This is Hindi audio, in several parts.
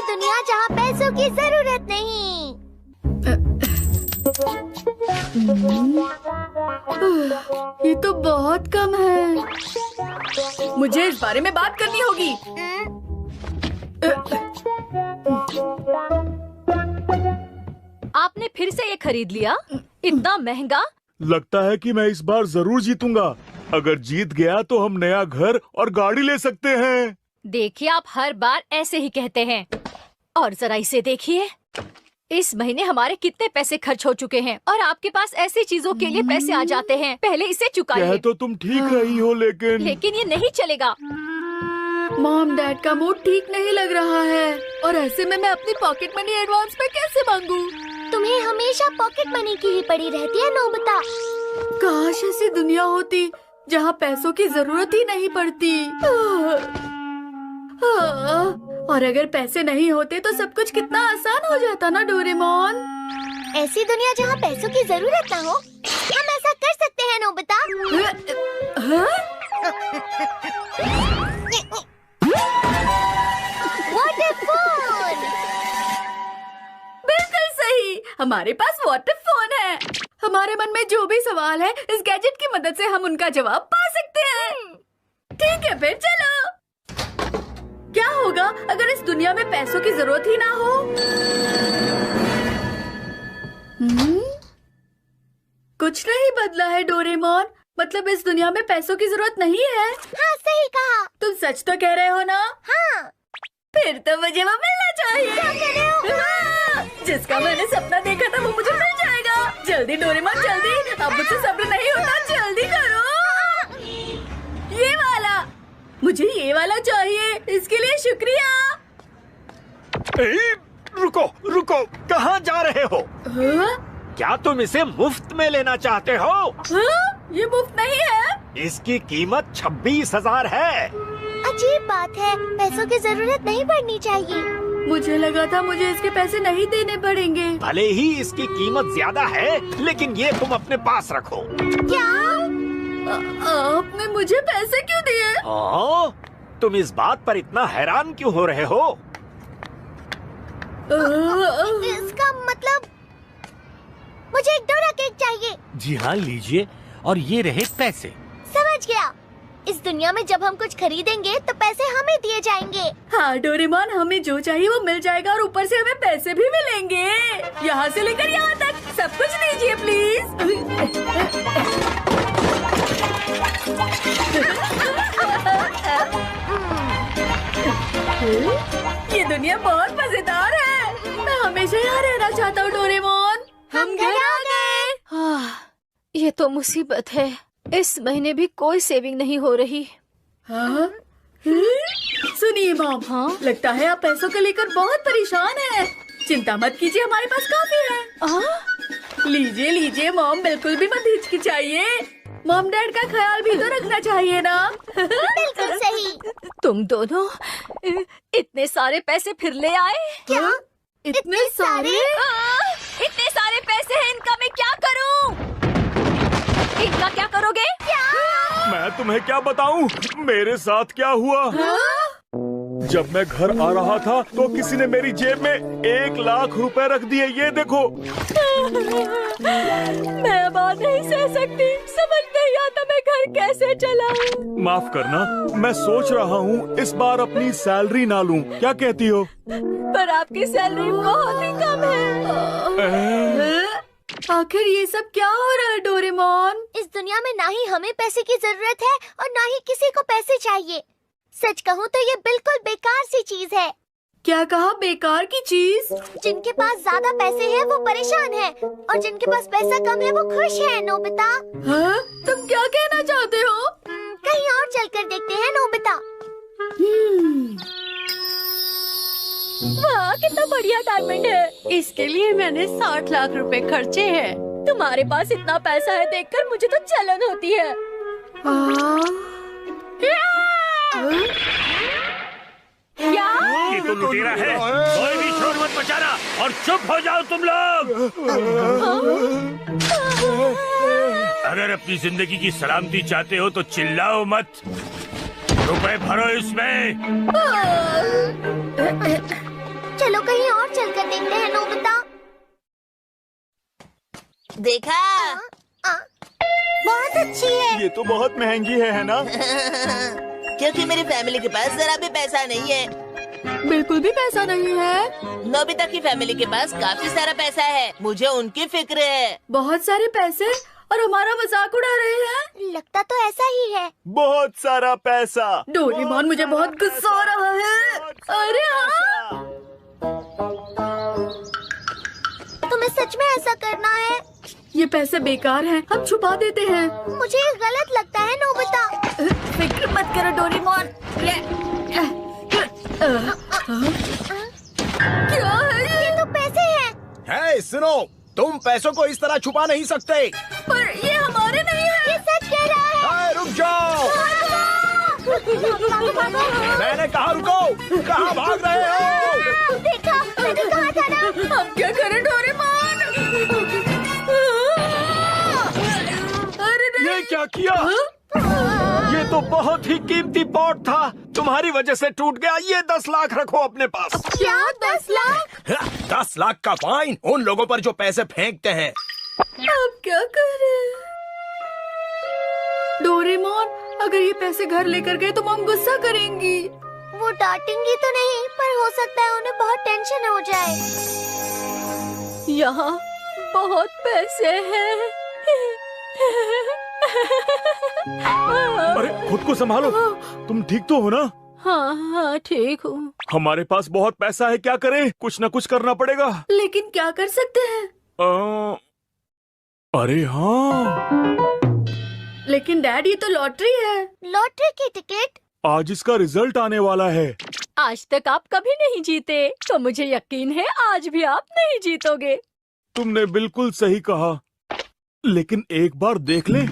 दुनिया जहाँ पैसों की जरूरत नहीं। ये तो बहुत कम है। मुझे इस बारे में बात करनी होगी। आपने फिर से ये खरीद लिया? इतना महंगा? लगता है कि मैं इस बार जरूर जीतूंगा। अगर जीत गया तो हम नया घर और गाड़ी ले सकते हैं। देखिए, आप हर बार ऐसे ही कहते हैं। और जरा इसे देखिए, इस महीने हमारे कितने पैसे खर्च हो चुके हैं और आपके पास ऐसी चीजों के लिए पैसे आ जाते हैं। पहले इसे चुकाइए। तो तुम ठीक रही हो, लेकिन ये नहीं चलेगा। मॉम डैड का मूड ठीक नहीं लग रहा है और ऐसे में मैं अपनी पॉकेट मनी एडवांस में कैसे मांगू? तुम्हें हमेशा पॉकेट मनी की ही पड़ी रहती है नोबिता। काश ऐसी दुनिया होती जहाँ पैसों की जरूरत ही नहीं पड़ती। और अगर पैसे नहीं होते तो सब कुछ कितना आसान हो जाता ना डोरेमोन। ऐसी दुनिया जहाँ पैसों की जरूरत ना हो, हम ऐसा कर सकते हैं नोबिता। वाटरफॉल। बिल्कुल सही, हमारे पास वाटर फोन है। हमारे मन में जो भी सवाल है इस गैजेट की मदद से हम उनका जवाब पा सकते हैं। ठीक है, फिर चलो। क्या होगा अगर इस दुनिया में पैसों की जरूरत ही ना हो? कुछ नहीं बदला है डोरेमोन। मतलब इस दुनिया में पैसों की जरूरत नहीं है। हाँ, सही कहा। तुम सच तो कह रहे हो ना? हाँ। फिर तो मुझे वो मिलना चाहिए। क्या कह रहे हो? हाँ, जिसका मैंने सपना देखा था वो मुझे मिल जाएगा। जल्दी डोरेमोन, जल्दी। अब मुझसे सब्र नहीं होता, जल्दी करो। ये वाला, मुझे ये वाला चाहिए। इसके लिए शुक्रिया। रुको रुको, कहाँ जा रहे हो? क्या तुम इसे मुफ्त में लेना चाहते हो? ये मुफ्त नहीं है। इसकी कीमत 26,000 है। अजीब बात है, पैसों की जरूरत नहीं पड़नी चाहिए। मुझे लगा था मुझे इसके पैसे नहीं देने पड़ेंगे। भले ही इसकी कीमत ज्यादा है, लेकिन ये तुम अपने पास रखो। क्या? आपने मुझे पैसे क्यों दिए? तुम इस बात पर इतना हैरान क्यों हो रहे हो? इसका मतलब मुझे एक डोरा केक चाहिए। जी हाँ, लीजिए। और ये रहे पैसे। समझ गया। इस दुनिया में जब हम कुछ खरीदेंगे तो पैसे हमें दिए जाएंगे। हाँ डोरेमोन, हमें जो चाहिए वो मिल जाएगा और ऊपर से हमें पैसे भी मिलेंगे। यहाँ से लेकर यहाँ तक सब कुछ दीजिए प्लीज। ये दुनिया बहुत मजेदार है। मैं हमेशा यहाँ रहना चाहता हूँ डोरेमोन। हम घर आ गए। ये तो मुसीबत है। इस महीने भी कोई सेविंग नहीं हो रही। हाँ? सुनिए मॉम, हाँ? लगता है आप पैसों को लेकर बहुत परेशान हैं। चिंता मत कीजिए, हमारे पास काफी है। लीजिए लीजिए मॉम, बिल्कुल भी मत हिचकिचाइए। मॉम डैड का ख्याल भी तो रखना चाहिए ना। बिल्कुल सही। तुम दोनों इतने सारे पैसे फिर ले आए? क्या? इतने सारे? इतने सारे पैसे हैं, इनका मैं क्या करूं? इनका क्या करोगे? मैं तुम्हें क्या बताऊं मेरे साथ क्या हुआ। जब मैं घर आ रहा था तो किसी ने मेरी जेब में 1,00,000 रुपए रख दिए। ये देखो। मैं बात नहीं सह सकती। समझ नहीं आता मैं घर कैसे चलाऊं। माफ करना, मैं सोच रहा हूँ इस बार अपनी सैलरी ना लूं। क्या कहती हो? पर आपकी सैलरी बहुत ही कम है। आखिर ये सब क्या हो रहा है डोरेमोन? इस दुनिया में ना ही हमें पैसे की जरूरत है और ना ही किसी को पैसे चाहिए। सच कहूँ तो ये बिल्कुल बेकार सी चीज है। क्या कहा, बेकार की चीज? जिनके पास ज्यादा पैसे हैं वो परेशान हैं और जिनके पास पैसा कम है वो खुश है नोबिता। हाँ? तुम क्या कहना चाहते हो? कहीं और चलकर देखते हैं नोबिता। वाह, कितना बढ़िया डायमंड है। इसके लिए मैंने 60 लाख रुपए खर्चे हैं। तुम्हारे पास इतना पैसा है देखकर मुझे तो जलन होती है। क्या? ये तो लुटेरा है। कोई भी शोर मत मचाना और चुप हो जाओ तुम लोग। अगर अपनी जिंदगी की सलामती चाहते हो तो चिल्लाओ मत। रुपए भरो इसमें। कहीं और चलकर देखते हैं नोबिता। देखा? बहुत अच्छी है। ये तो बहुत महंगी है ना? क्योंकि मेरी फैमिली के पास जरा भी पैसा नहीं है। बिल्कुल भी पैसा नहीं है। नोबिता की फैमिली के पास काफी सारा पैसा है, मुझे उनकी फिक्र है। बहुत सारे पैसे और हमारा मजाक उड़ा रहे हैं। लगता तो ऐसा ही है। बहुत सारा पैसा। डोरेमोन, मुझे बहुत गुस्सा आ रहा है। अरे हाँ, तुम्हें सच में ऐसा करना है? ये पैसे बेकार हैं, हम छुपा देते हैं। मुझे ये गलत लगता है नोबिता। फिक्र मत करो डोरेमोन। क्या है ये तो पैसे हैं। है, सुनो, तुम पैसों को इस तरह छुपा नहीं सकते। पर ये हमारे नहीं है। ये सच कह रहा है। रुक जाओ, मैंने कहा रुको। कहाँ भाग रहे हो? देखा, मैंने कहा था ना। हम क्या करें डोरेमोन? अरे नहीं। ये क्या किया? ये तो बहुत ही कीमती पॉट था। तुम्हारी वजह से टूट गया। ये 10 लाख रखो अपने पास। क्या 10 लाख? 10 लाख का फाइन उन लोगों पर जो पैसे फेंकते हैं। अब क्या करें? डोरेमोन, अगर ये पैसे घर लेकर गए तो मम गुस्सा करेंगी। वो डांटेंगी तो नहीं, पर हो सकता है उन्हें बहुत टेंशन हो जाए। यहाँ बहुत पैसे हैं। अरे खुद को संभालो। तुम ठीक तो हो ना? हाँ हाँ ठीक हूँ। हमारे पास बहुत पैसा है, क्या करें? कुछ न कुछ करना पड़ेगा। लेकिन क्या कर सकते हैं? अरे हाँ, लेकिन डैड, ये तो लॉटरी है। लॉटरी की टिकट? आज इसका रिजल्ट आने वाला है। आज तक आप कभी नहीं जीते, तो मुझे यकीन है आज भी आप नहीं जीतोगे। तुमने बिल्कुल सही कहा, लेकिन एक बार देख ले।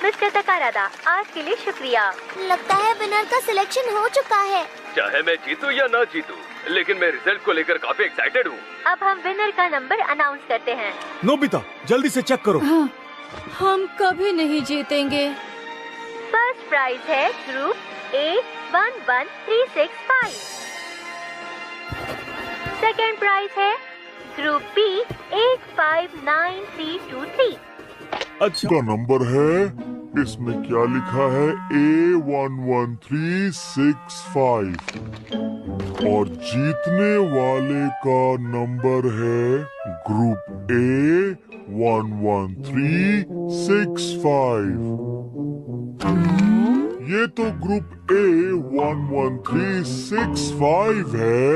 मिस्टर तकारादा, आज के लिए शुक्रिया। लगता है विनर का सिलेक्शन हो चुका है। चाहे मैं जीतूं या ना जीतूं, लेकिन मैं रिजल्ट को लेकर काफी एक्साइटेड हूँ। अब हम विनर का नंबर अनाउंस करते हैं। नोबिता, जल्दी से चेक करो। हम कभी नहीं जीतेंगे। फर्स्ट प्राइज है ग्रुप A 11365। सेकेंड प्राइज है ग्रुप B 859323। अच्छा, का नंबर है, इसमें क्या लिखा है? A11365 और जीतने वाले का नंबर है ग्रुप A 11365। ये तो ग्रुप A 11365 है।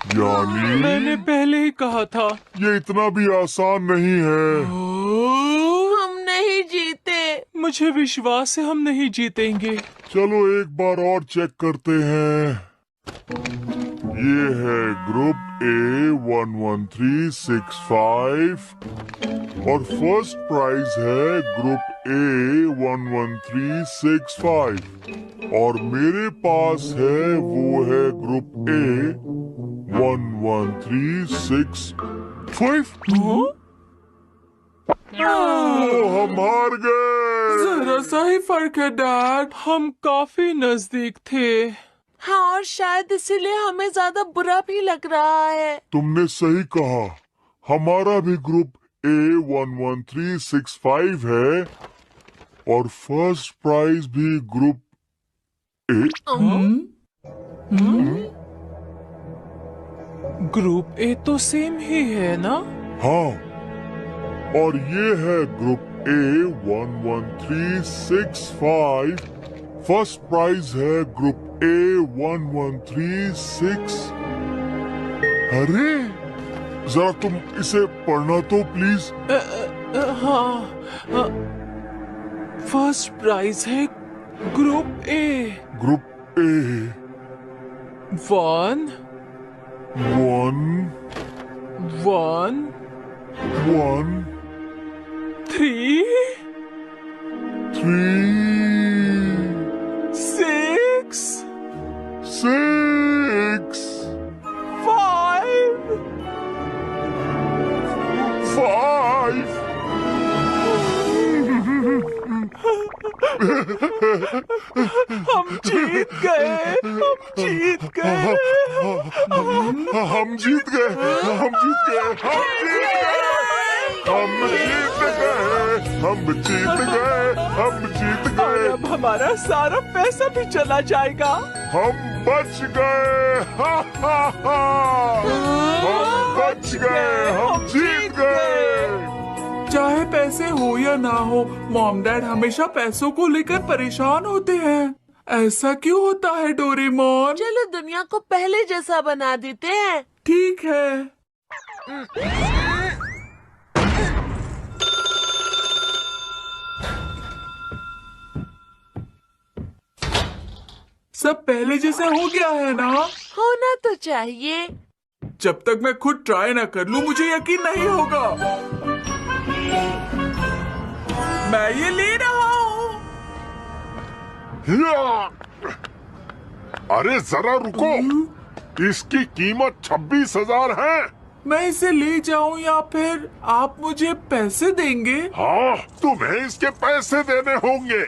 यानी मैंने पहले ही कहा था। ये इतना भी आसान नहीं है। हम नहीं जीते। मुझे विश्वास है हम नहीं जीतेंगे। चलो एक बार और चेक करते हैं। ये है ग्रुप A 11365 और फर्स्ट प्राइज है ग्रुप A 11365 और मेरे पास है वो है ग्रुप A 11365। हम हार गए। जरा सा ही फर्क है डैड, हम काफी नजदीक थे। हाँ, और शायद इसीलिए हमें ज्यादा बुरा भी लग रहा है। तुमने सही कहा, हमारा भी ग्रुप A 11365 है और फर्स्ट प्राइज भी ग्रुप A। ग्रुप ए तो सेम ही है ना? हाँ, और ये है ग्रुप A 11365। फर्स्ट प्राइज है ग्रुप A 11366। अरे जरा तुम इसे पढ़ना तो प्लीज। हाँ, फर्स्ट प्राइज है ग्रुप ए ग्रुप A 1 1 1 1 3 3 6 6 5 5 हम जीत गए, हम जीत गए। हम जीत गए, हम जीत गए, हम जीत गए, हम जीत गए, हम जीत और गए। अब हमारा सारा पैसा भी चला जाएगा। हम बच गए, हा हा हा। हम बच गए, हम जीत गए। चाहे पैसे हो या ना हो, मॉम डैड हमेशा पैसों को लेकर परेशान होते हैं। ऐसा क्यों होता है डोरेमोन? चलो दुनिया को पहले जैसा बना देते हैं। ठीक है। सब पहले जैसा हो गया है ना? होना तो चाहिए। जब तक मैं खुद ट्राई ना कर लूं, मुझे यकीन नहीं होगा। मैं ये ले रहा हूँ। अरे जरा रुको, इसकी कीमत 26,000 है। मैं इसे ले जाऊं या फिर आप मुझे पैसे देंगे? हाँ, तुम्हें इसके पैसे देने होंगे।